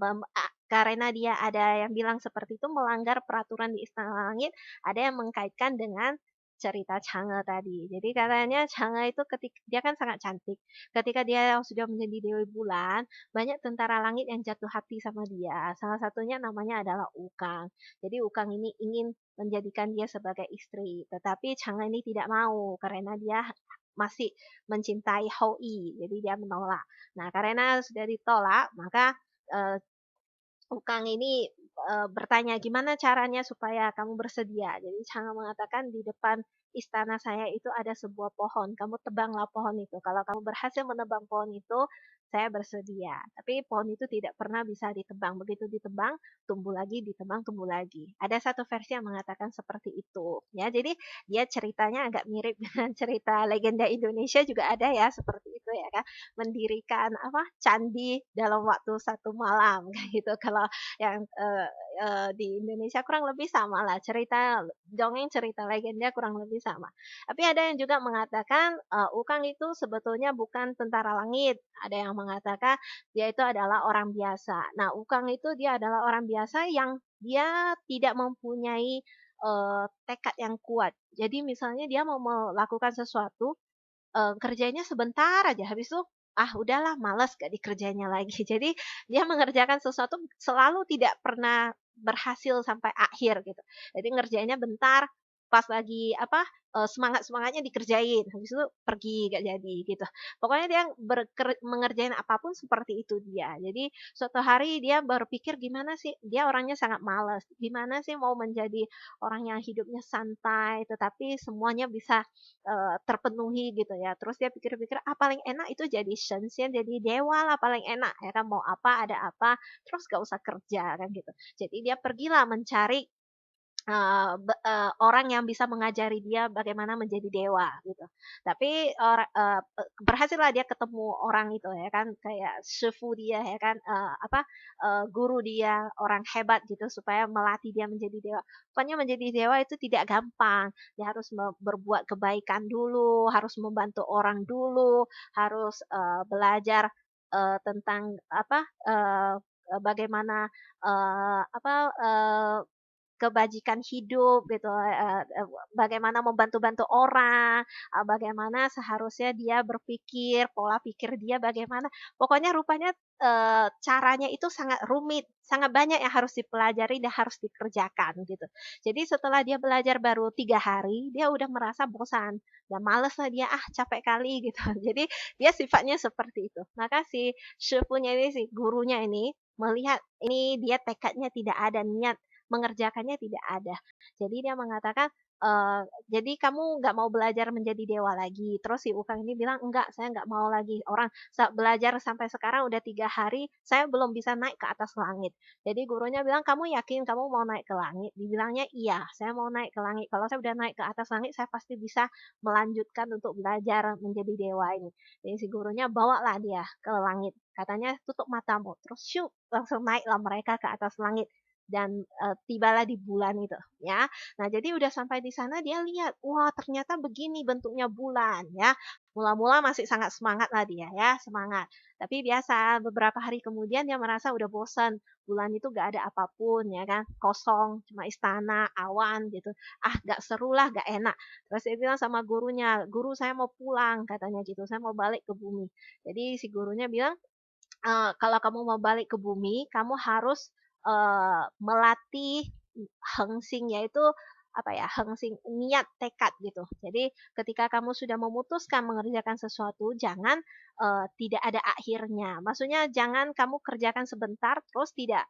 karena dia ada yang bilang seperti itu melanggar peraturan di Istana Langit, ada yang mengkaitkan dengan cerita Chang'e tadi. Jadi katanya Chang'e itu ketika dia kan sangat cantik. Ketika dia sudah menjadi Dewi Bulan, banyak tentara langit yang jatuh hati sama dia. Salah satunya namanya adalah Ukang. Jadi Ukang ini ingin menjadikan dia sebagai istri, tetapi Chang'e ini tidak mau karena dia masih mencintai Hou-i, jadi dia menolak. Nah, karena sudah ditolak, maka uh, Ukang ini bertanya gimana caranya supaya kamu bersedia. Jadi Chang'e mengatakan di depan istana saya itu ada sebuah pohon. Kamu tebanglah pohon itu. Kalau kamu berhasil menebang pohon itu, saya bersedia. Tapi pohon itu tidak pernah bisa ditebang. Begitu ditebang, tumbuh lagi, ditebang, tumbuh lagi. Ada satu versi yang mengatakan seperti itu. Ya, jadi dia ceritanya agak mirip dengan cerita legenda Indonesia juga ada ya seperti itu ya kan, mendirikan apa, candi dalam waktu 1 malam kayak gitu. Kalau yang, di Indonesia kurang lebih sama lah cerita dongeng, cerita legenda kurang lebih sama. Tapi ada yang juga mengatakan, Ukang itu sebetulnya bukan tentara langit, ada yang mengatakan dia itu adalah orang biasa. Nah, Ukang itu dia adalah orang biasa yang dia tidak mempunyai, tekad yang kuat. Jadi misalnya dia mau melakukan sesuatu, kerjanya sebentar aja, habis itu, ah udahlah males gak dikerjainnya lagi. Jadi dia mengerjakan sesuatu selalu tidak pernah berhasil sampai akhir gitu. Jadi ngerjainnya bentar, pas lagi apa, semangat-semangatnya dikerjain, habis itu pergi gak jadi gitu. Pokoknya dia mengerjain apapun seperti itu dia. Jadi suatu hari dia berpikir gimana sih, dia orangnya sangat malas, gimana sih mau menjadi orang yang hidupnya santai, tetapi semuanya bisa terpenuhi gitu ya. Terus dia pikir-pikir, ah paling enak itu jadi shenxian, jadi dewa lah paling enak ya kan, mau apa ada apa, terus gak usah kerja kan gitu. Jadi dia pergilah mencari orang yang bisa mengajari dia bagaimana menjadi dewa gitu. Tapi berhasillah dia ketemu orang itu ya kan, kayak Shifu dia ya kan, guru dia, orang hebat gitu supaya melatih dia menjadi dewa. Pokoknya menjadi dewa itu tidak gampang, dia harus berbuat kebaikan dulu, harus membantu orang dulu, harus, belajar, tentang apa, bagaimana, kebajikan hidup gitu, bagaimana membantu-bantu orang, bagaimana seharusnya dia berpikir, pola pikir dia bagaimana. Pokoknya rupanya, caranya itu sangat rumit, sangat banyak yang harus dipelajari dan harus dikerjakan gitu. Jadi setelah dia belajar baru 3 hari, dia udah merasa bosan dan males lah dia, "Ah capek kali," gitu. Jadi dia sifatnya seperti itu. Maka si Shifunya ini, si gurunya ini melihat ini dia tekadnya tidak ada, niat mengerjakannya tidak ada. Jadi dia mengatakan, "Jadi kamu nggak mau belajar menjadi dewa lagi?" Terus si Ukang ini bilang, "Enggak, saya nggak mau lagi. Orang belajar sampai sekarang udah 3 hari, saya belum bisa naik ke atas langit." Jadi gurunya bilang, "Kamu yakin kamu mau naik ke langit?" Dibilangnya, "Iya, saya mau naik ke langit. Kalau saya udah naik ke atas langit, saya pasti bisa melanjutkan untuk belajar menjadi dewa ini." Jadi si gurunya bawalah dia ke langit. Katanya, "Tutup matamu." Terus syuk, langsung naiklah mereka ke atas langit dan, tibalah di bulan itu, ya. Nah, jadi udah sampai di sana dia lihat, wah ternyata begini bentuknya bulan, ya. Mula-mula masih sangat semangat lah dia ya, semangat. Tapi biasa beberapa hari kemudian dia merasa udah bosan, bulan itu gak ada apapun ya kan, kosong, cuma istana, awan gitu. Ah, gak seru lah, gak enak. Terus dia bilang sama gurunya, "Guru saya mau pulang," katanya gitu, "saya mau balik ke bumi." Jadi si gurunya bilang, kalau kamu mau balik ke bumi, kamu harus, melatih hengsing, yaitu apa ya, hengsing niat, tekad gitu. Jadi ketika kamu sudah memutuskan mengerjakan sesuatu, jangan, tidak ada akhirnya. Maksudnya jangan kamu kerjakan sebentar terus tidak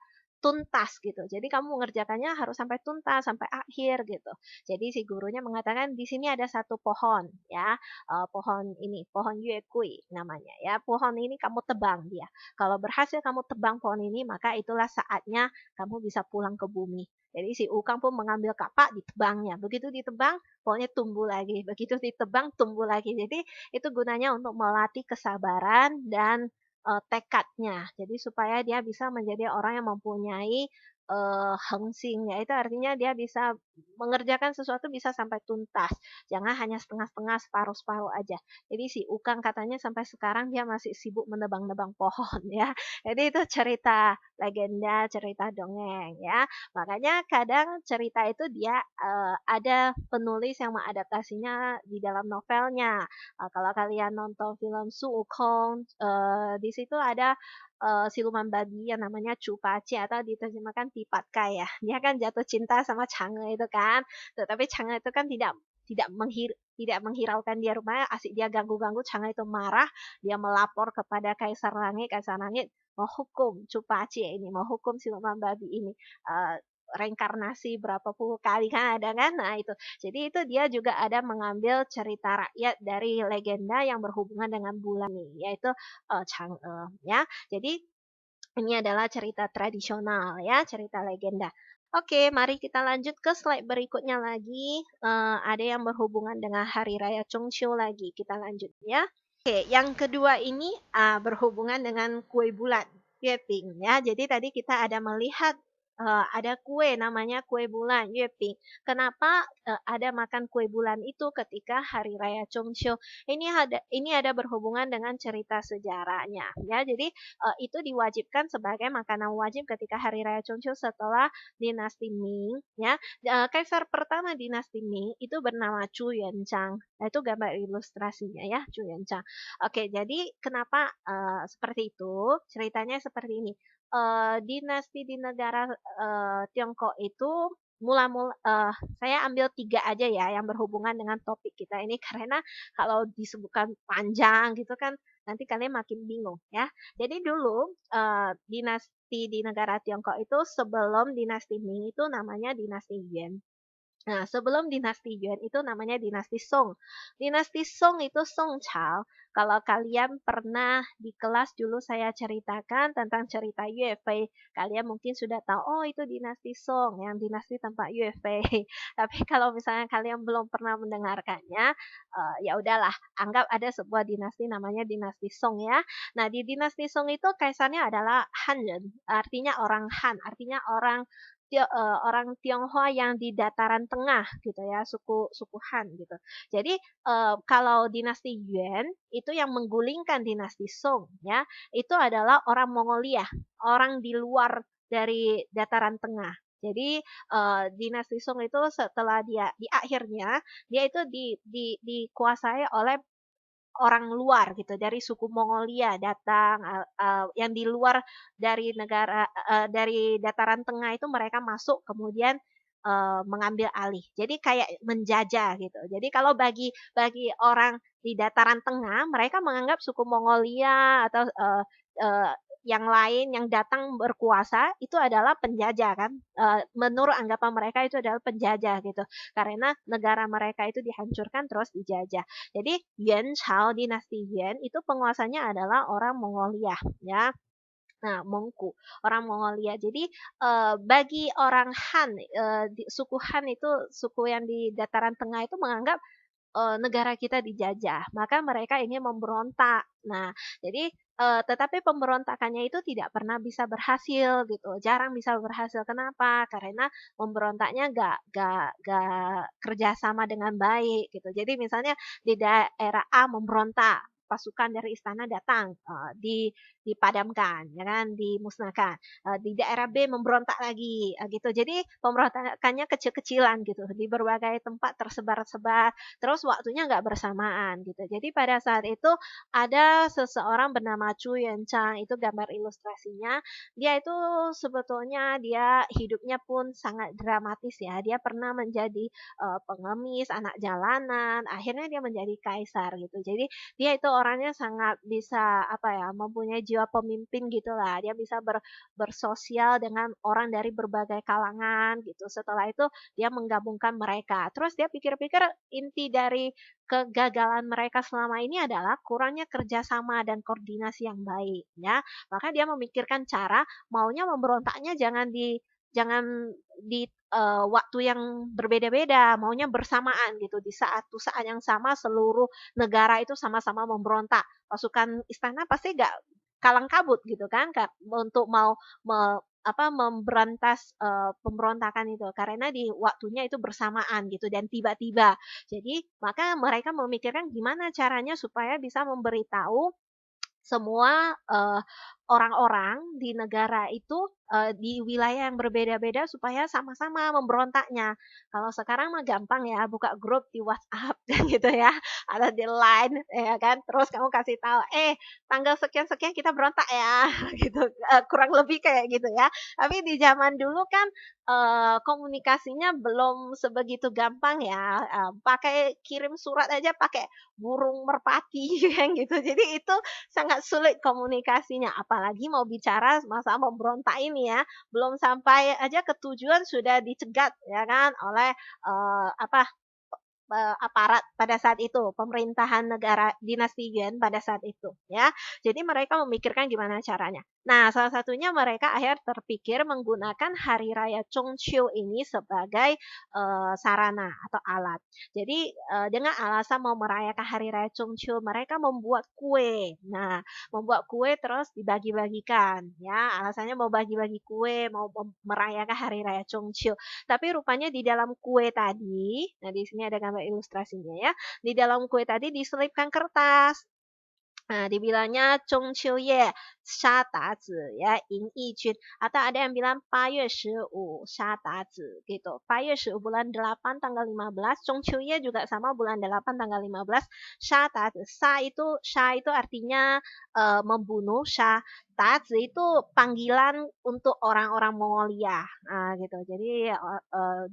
tuntas gitu. Jadi kamu mengerjakannya harus sampai tuntas, sampai akhir gitu. Jadi si gurunya mengatakan, "Di sini ada satu pohon ya, pohon ini, pohon Yue Kui namanya ya. Pohon ini kamu tebang dia. Kalau berhasil kamu tebang pohon ini, maka itulah saatnya kamu bisa pulang ke bumi." Jadi si Ukang pun mengambil kapak, ditebangnya. Begitu ditebang, pohonnya tumbuh lagi. Begitu ditebang, tumbuh lagi. Jadi itu gunanya untuk melatih kesabaran dan tekadnya. Jadi supaya dia bisa menjadi orang yang mempunyai, hengsing, yaitu artinya dia bisa mengerjakan sesuatu bisa sampai tuntas. Jangan hanya setengah-setengah, separuh-separuh aja. Jadi si Ukang katanya sampai sekarang dia masih sibuk menebang-nebang pohon ya. Jadi itu cerita legenda, cerita dongeng ya. Makanya kadang cerita itu dia, ada penulis yang mengadaptasinya di dalam novelnya. Kalau kalian nonton film Su Wukong, di situ ada, siluman babi yang namanya Chu Paci atau diterjemahkan Pi Patkai ya. Dia kan jatuh cinta sama Chang'e itu kan, tetapi Chang'e itu kan tidak menghiraukan dia, rupanya asik dia ganggu-ganggu, Chang'e itu marah, dia melapor kepada Kaisar Langit menghukum Chu Paci ini, menghukum siluman babi ini, reinkarnasi berapa puluh kali kan ada kan, nah itu. Jadi itu dia juga ada mengambil cerita rakyat dari legenda yang berhubungan dengan bulan nih, yaitu, Chang'e ya. Jadi ini adalah cerita tradisional ya, cerita legenda. Oke, mari kita lanjut ke slide berikutnya lagi, ada yang berhubungan dengan hari raya Chungcheong lagi, kita lanjut ya. Oke, yang kedua ini, berhubungan dengan kue bulan, Yueping ya. Jadi tadi kita ada melihat, ada kue namanya kue bulan, Yueping. Kenapa, ada makan kue bulan itu ketika hari raya Chongqiu? Ini ada berhubungan dengan cerita sejarahnya ya. Jadi, itu diwajibkan sebagai makanan wajib ketika hari raya Chongqiu setelah dinasti Ming ya. Kaisar pertama dinasti Ming itu bernama Chu Yuanzhang. Nah, itu gambar ilustrasinya ya, Chu Yuanzhang. Oke, jadi kenapa, seperti itu? Ceritanya seperti ini, dinasti di negara, Tiongkok itu saya ambil 3 aja ya yang berhubungan dengan topik kita ini karena kalau disebutkan panjang gitu kan nanti kalian makin bingung ya. Jadi dulu, dinasti di negara Tiongkok itu sebelum dinasti Ming itu namanya dinasti Yuan. Nah, sebelum dinasti Yuan itu namanya dinasti Song. Dinasti Song itu Song Cao. Kalau kalian pernah di kelas dulu saya ceritakan tentang cerita Yue Fei, kalian mungkin sudah tahu, oh itu dinasti Song, yang dinasti tempat Yue Fei. Tapi kalau misalnya kalian belum pernah mendengarkannya, ya udahlah, anggap ada sebuah dinasti namanya dinasti Song ya. Nah, di dinasti Song itu kaisarnya adalah Han Ren, artinya orang Han, artinya orang Tionghoa yang di dataran tengah gitu ya, suku suku Han gitu. Jadi, kalau dinasti Yuan itu yang menggulingkan dinasti Song ya, itu adalah orang Mongolia, orang di luar dari dataran tengah. Jadi, dinasti Song itu setelah dia di akhirnya, dia itu dikuasai oleh orang luar gitu, dari suku Mongolia datang, yang di luar dari negara dari dataran tengah itu mereka masuk kemudian, mengambil alih. Jadi kayak menjajah gitu. Jadi kalau bagi bagi orang di dataran tengah, mereka menganggap suku Mongolia atau, eee, yang lain yang datang berkuasa itu adalah penjajah kan, menurut anggapan mereka itu adalah penjajah gitu. Karena negara mereka itu dihancurkan terus dijajah. Jadi Yuan Shao, dinasti Yuan itu penguasanya adalah orang Mongolia ya. Nah, Mongku, orang Mongolia. Jadi, bagi orang Han, suku Han itu suku yang di dataran tengah itu menganggap negara kita dijajah, maka mereka ingin memberontak. Nah, jadi, tetapi pemberontakannya itu tidak pernah bisa berhasil gitu, jarang bisa berhasil. Kenapa? Karena memberontaknya nggak kerjasama dengan baik gitu. Jadi misalnya di daerah A memberontak, pasukan dari istana datang, dipadamkan, ya kan, dimusnahkan. Di daerah B memberontak lagi, gitu. Jadi pemberontakannya kecil-kecilan gitu, di berbagai tempat tersebar-sebar terus waktunya nggak bersamaan gitu. Jadi pada saat itu ada seseorang bernama Chu Yuanchang, itu gambar ilustrasinya. Dia itu sebetulnya dia hidupnya pun sangat dramatis ya. Dia pernah menjadi pengemis, anak jalanan, akhirnya dia menjadi kaisar gitu. Jadi dia itu orangnya sangat bisa apa ya, mempunyai jiwa pemimpin gitulah. Dia bisa bersosial dengan orang dari berbagai kalangan gitu. Setelah itu dia menggabungkan mereka. Terus dia pikir-pikir inti dari kegagalan mereka selama ini adalah kurangnya kerjasama dan koordinasi yang baik ya. Maka dia memikirkan cara maunya memberontaknya jangan di waktu yang berbeda-beda, maunya bersamaan gitu. Di saat yang sama seluruh negara itu sama-sama memberontak. Pasukan istana pasti gak kalang kabut gitu kan untuk mau memberantas, pemberontakan itu, karena di waktunya itu bersamaan gitu dan tiba-tiba. Jadi, maka mereka memikirkan gimana caranya supaya bisa memberitahu semua, orang-orang di negara itu, di wilayah yang berbeda-beda supaya sama-sama memberontaknya. Kalau sekarang mah gampang ya, buka grup di WhatsApp gitu ya, atau di Line ya kan, terus kamu kasih tahu, tanggal sekian-sekian kita berontak ya," gitu, kurang lebih kayak gitu ya. Tapi di zaman dulu kan, komunikasinya belum sebegitu gampang ya, pakai kirim surat aja pakai burung merpati kan gitu. Jadi itu sangat sulit komunikasinya, apalagi mau bicara masalah memberontak ini ya, belum sampai aja ke tujuan sudah dicegat ya kan oleh, aparat pada saat itu, pemerintahan negara dinasti Yuan pada saat itu ya. Jadi mereka memikirkan gimana caranya. Nah, salah satunya mereka akhir terpikir menggunakan hari raya Chongqiu ini sebagai sarana atau alat. Jadi dengan alasan mau merayakan hari raya Chongqiu, mereka membuat kue. Nah, membuat kue terus dibagi-bagikan ya. Alasannya mau bagi-bagi kue, mau merayakan hari raya Chongqiu. Tapi rupanya di dalam kue tadi, nah di sini ada gambar ilustrasinya ya. Di dalam kue tadi diselipkan kertas. Nah, dibilangnya Zhongqiu Ye Sha Da Zi ya, Yin Yi Jun. Atau ada yang bilang 8月15 Sha Da Zi gitu. 8月15 bulan 8 tanggal 15. Zhongqiu Ye juga sama bulan 8 tanggal 15. Sha Da Zi. Sha itu artinya membunuh. Sha Da Zi itu panggilan untuk orang-orang Mongolia. Nah, gitu. Jadi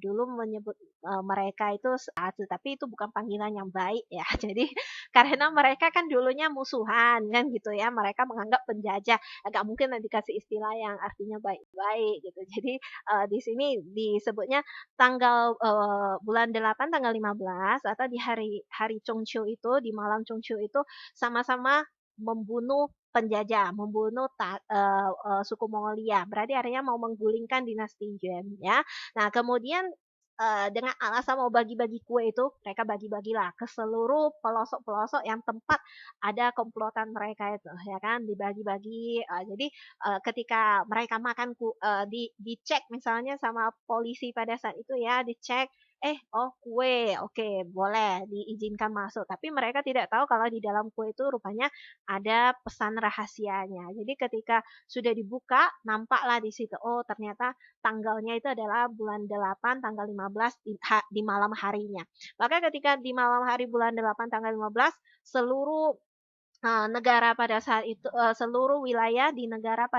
dulu menyebut mereka itu Da Zi, tapi itu bukan panggilan yang baik ya. Jadi karena mereka kan dulunya musuhan kan gitu ya, mereka menganggap penjajah, nggak mungkin dikasih istilah yang artinya baik-baik gitu. Jadi di sini disebutnya tanggal bulan 8 tanggal 15 atau di hari hari Chongqiu itu, di malam Chongqiu itu sama-sama membunuh penjajah, membunuh suku Mongolia. Berarti artinya mau menggulingkan dinasti Yuan ya. Nah, kemudian dengan alasan mau bagi-bagi kue itu, mereka bagi-bagilah ke seluruh pelosok-pelosok yang tempat ada komplotan mereka itu, ya kan, dibagi-bagi. Jadi ketika mereka makan dicek misalnya sama polisi pada saat itu ya, dicek, oh kue, oke, boleh diizinkan masuk. Tapi mereka tidak tahu kalau di dalam kue itu rupanya ada pesan rahasianya. Jadi ketika sudah dibuka, nampaklah di situ, oh ternyata tanggalnya itu adalah bulan 8 tanggal 15 di malam harinya. Maka ketika di malam hari bulan 8 tanggal 15 seluruh negara pada saat itu seluruh wilayah di negara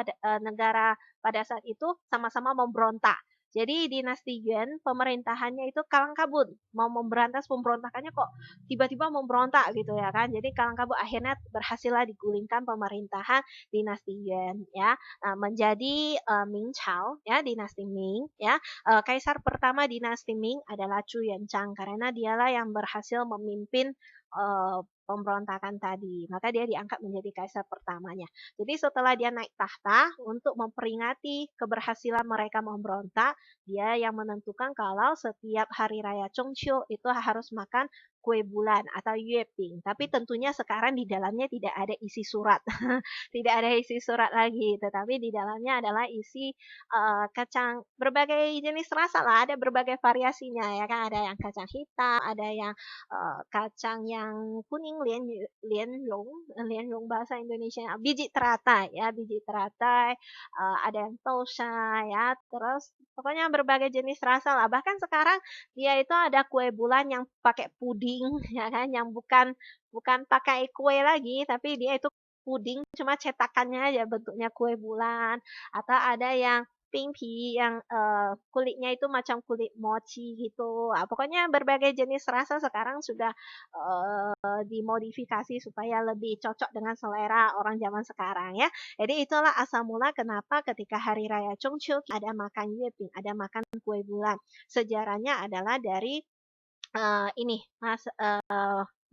pada saat itu sama-sama memberontak. Jadi dinasti Yuan pemerintahannya itu kalang kabut, mau memberantas pemberontakannya kok tiba-tiba memberontak gitu ya kan. Jadi kalang kabut akhirnya berhasillah digulingkan pemerintahan dinasti Yuan ya. Menjadi Ming Chao ya, dinasti Ming ya. Kaisar pertama dinasti Ming adalah Chu Yuanzhang karena dialah yang berhasil memimpin pemberontakan tadi. Maka dia diangkat menjadi kaisar pertamanya. Jadi setelah dia naik tahta untuk memperingati keberhasilan mereka memberontak, dia yang menentukan kalau setiap hari raya Chongqiu itu harus makan kue bulan atau yueping. Tapi tentunya sekarang di dalamnya tidak ada isi surat. Tidak ada isi surat lagi, tetapi di dalamnya adalah isi kacang berbagai jenis rasa lah, ada berbagai variasinya ya kan, ada yang kacang hitam, ada yang kacang yang kuning lian rong bahasa Indonesia biji teratai ya, biji teratai, ada yang tosa ya, terus pokoknya berbagai jenis rasa lah. Bahkan sekarang dia itu ada kue bulan yang pakai puding ya kan, yang bukan bukan pakai kue lagi tapi dia itu puding cuma cetakannya aja bentuknya kue bulan, atau ada yang pingpi yang kulitnya itu macam kulit mochi gitu. Pokoknya berbagai jenis rasa sekarang sudah dimodifikasi supaya lebih cocok dengan selera orang zaman sekarang ya. Jadi itulah asal mula kenapa ketika hari raya Chongqiu ada makan yueping, ada makan kue bulan. Sejarahnya adalah dari ini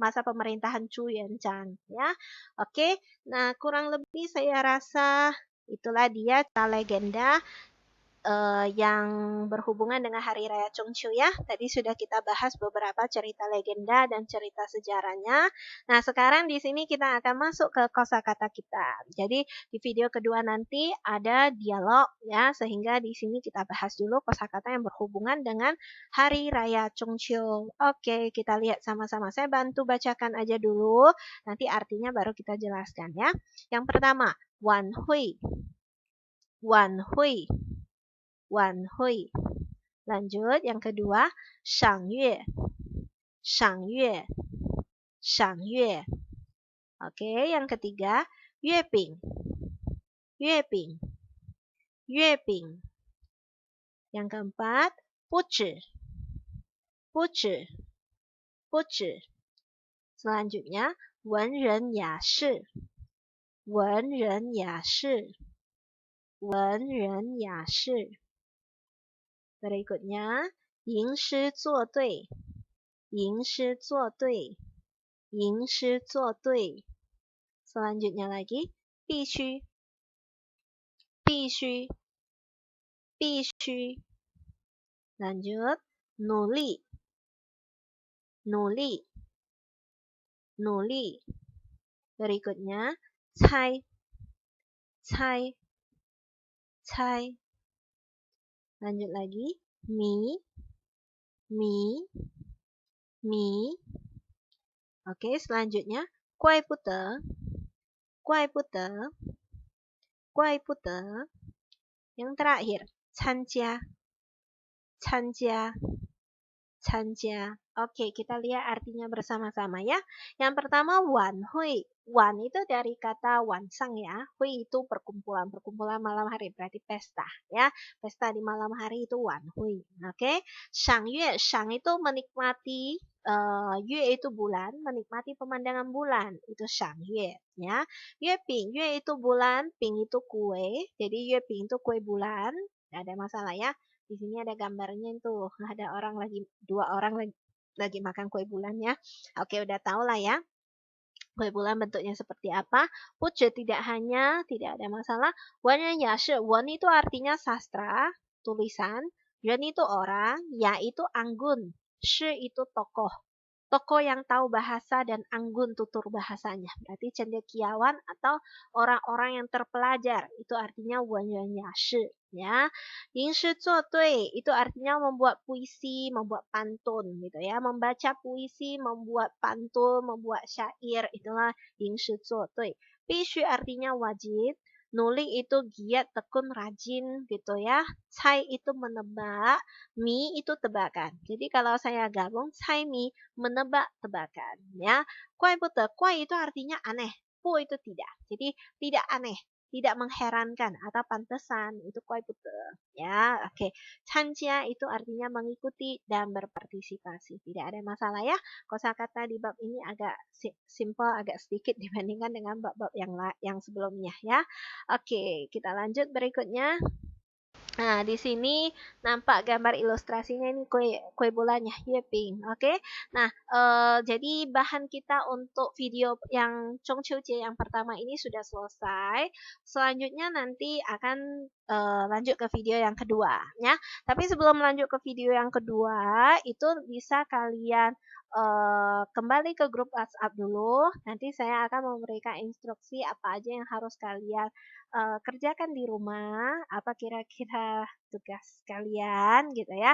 masa pemerintahan Chu Yuanzhang ya. Oke, nah kurang lebih saya rasa itulah dia legenda yang berhubungan dengan Hari Raya Chongqiu ya. Tadi sudah kita bahas beberapa cerita legenda dan cerita sejarahnya. Nah, sekarang di sini kita akan masuk ke kosakata kita. Jadi, di video kedua nanti ada dialog ya, sehingga di sini kita bahas dulu kosakata yang berhubungan dengan Hari Raya Chongqiu. Oke, kita lihat sama-sama. Saya bantu bacakan aja dulu, nanti artinya baru kita jelaskan ya. Yang pertama, Wan Hui. Wan Hui. Wan Hui. Lanjut yang kedua, Shang Yue. Shang Yue. Shang Yue. Oke, yang ketiga, Yue Bing. Yue Bing. Yue Bing. Yang keempat, Bu Zhi. Bu Zhi. Bu Zhi. Selanjutnya, Wen Ren Ya Shi. Wen Ren Ya Shi. Wen Ren Ya Shi. Berikutnya, Yin Shi Zuo Dui. 吟诗作对，吟诗作对. Selanjutnya lagi, 必须, 必须, 必须. Lanjut, 努力, 努力, 努力. Berikutnya, 猜, 猜, 猜. Lanjut lagi, 迷, 迷, 迷. Oke, selanjutnya, 怪不得, 怪不得, 怪不得. Yang terakhir, 参加, 参加, 参加. Oke, kita lihat artinya bersama-sama ya. Yang pertama, wan hui. Wan itu dari kata wansang ya. Hui itu perkumpulan. Perkumpulan malam hari berarti pesta ya. Pesta di malam hari itu wan hui. Oke. Shang yue. Shang itu menikmati. Yue itu bulan. Menikmati pemandangan bulan. Itu shang yue ya. Yue ping. Yue itu bulan. Ping itu kue. Jadi yue ping itu kue bulan. Tidak ada masalah ya. Di sini ada gambarnya itu, ada orang lagi, dua orang lagi makan kue bulan ya. Oke, udah tahu lah ya. Kue bulan bentuknya seperti apa. Puce tidak hanya, tidak ada masalah. Wan yuan ya shi, wan itu artinya sastra, tulisan. Yuan itu orang, ya itu anggun. Shi itu tokoh. Tokoh yang tahu bahasa dan anggun tutur bahasanya. Berarti cendekiawan atau orang-orang yang terpelajar. Itu artinya wen yuan ya shi. Ya. Yin shi zuo dui itu artinya membuat puisi, membuat pantun gitu ya. Membaca puisi, membuat pantun, membuat syair. Itulah yin shi zuo dui. Bishu artinya wajib. Nuling itu giat, tekun, rajin gitu ya. Cai itu menebak, mi itu tebakan. Jadi kalau saya gabung cai mi menebak tebakan ya. Kuai bute, kuai itu artinya aneh, pu itu tidak. Jadi tidak aneh, tidak mengherankan atau pantesan itu kuai bute ya. Oke. Chanjia itu artinya mengikuti dan berpartisipasi. Tidak ada masalah ya. Kosakata di bab ini agak simple, agak sedikit dibandingkan dengan bab-bab yang sebelumnya ya. Oke, kita lanjut berikutnya. Nah, di sini nampak gambar ilustrasinya ini kue bulannya, Yeping. Oke. Nah, jadi bahan kita untuk video yang Chongqiujie yang pertama ini sudah selesai. Selanjutnya nanti akan lanjut ke video yang kedua, ya. Tapi sebelum lanjut ke video yang kedua, itu bisa kalian kembali ke grup WhatsApp dulu. Nanti saya akan memberikan instruksi apa aja yang harus kalian kerjakan di rumah, apa kira-kira tugas kalian gitu ya.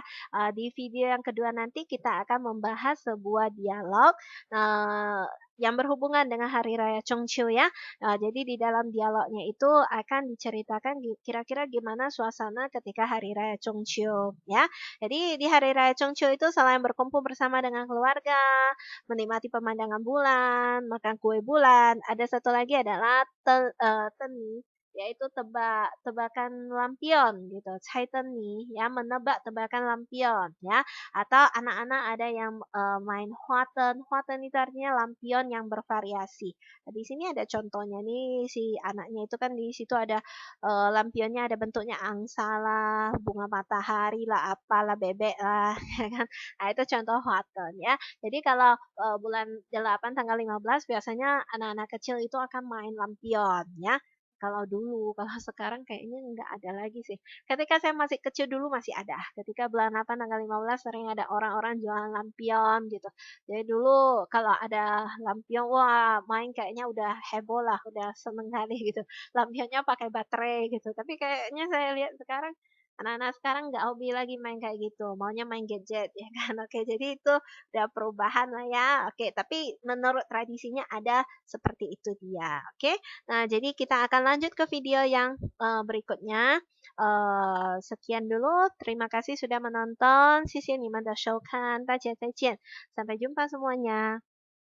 Di video yang kedua nanti kita akan membahas sebuah dialog yang berhubungan dengan Hari Raya Chongqiu ya. Jadi di dalam dialognya itu akan diceritakan kira-kira gimana suasana ketika Hari Raya Chongqiu ya. Jadi di Hari Raya Chongqiu itu selain berkumpul bersama dengan keluarga, menikmati pemandangan bulan, makan kue bulan, ada satu lagi adalah teni yaitu tebakan lampion gitu, cai teni ya, menebak tebakan lampion ya. Atau anak-anak ada yang main huaten. Huaten itu artinya lampion yang bervariasi. Nah, di sini ada contohnya nih, si anaknya itu kan di situ ada lampionnya ada bentuknya angsa lah, bunga matahari lah, apalah, bebek lah, ya kan. Nah, itu contoh huaten ya. Jadi kalau bulan 8 tanggal 15 biasanya anak-anak kecil itu akan main lampion ya. Kalau dulu, kalau sekarang kayaknya nggak ada lagi sih. Ketika saya masih kecil dulu masih ada. Ketika bulan 8 tanggal 15 sering ada orang-orang jualan lampion gitu. Jadi dulu kalau ada lampion, wah main kayaknya udah heboh lah, udah seneng kali gitu. Lampionnya pakai baterai gitu. Tapi kayaknya saya lihat sekarang anak-anak sekarang nggak hobi lagi main kayak gitu, maunya main gadget ya kan. Oke, jadi itu udah perubahan lah ya. Oke, tapi menurut tradisinya ada seperti itu dia. Oke, nah jadi kita akan lanjut ke video yang berikutnya. Sekian dulu, terima kasih sudah menonton. Sampai jumpa semuanya.